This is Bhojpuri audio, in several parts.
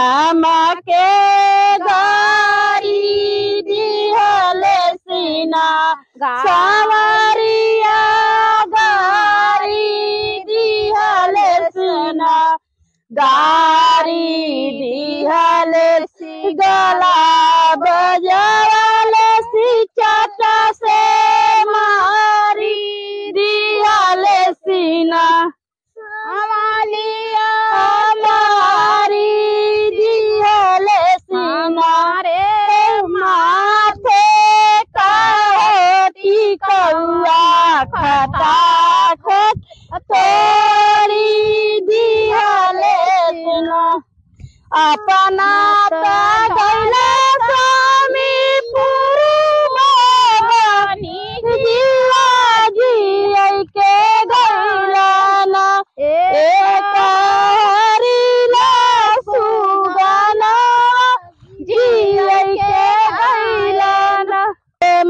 हमके गारी दिहले सीना सवरिया गारी दिहले सीना गारी दिहले सी गला बजावले सी चाटा से मारी दिहले सीना हमारी दिहले सीना रे माथे काटी कौआ खटा खट तोरी दिहले सीना अपना गैले स्वामी पुरबानी जीवा जी के गैलाना एक हरिला सुगना जी के गैलाना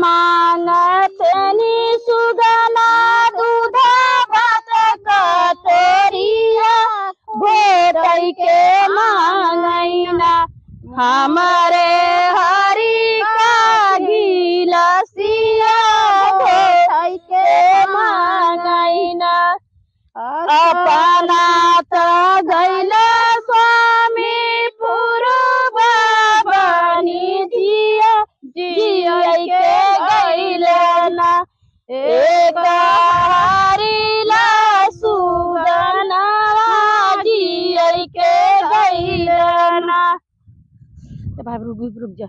मांगतनी सुगना दूधा भात कटोरिया भोटई के मांगैना हमारे हरि का गिलसिया भोटई के मांगैना अपना तो गैले स्वामी पुरबानी जिया के गैलना एक हरिला सुगना जिया के गैलना भाई रुक जा।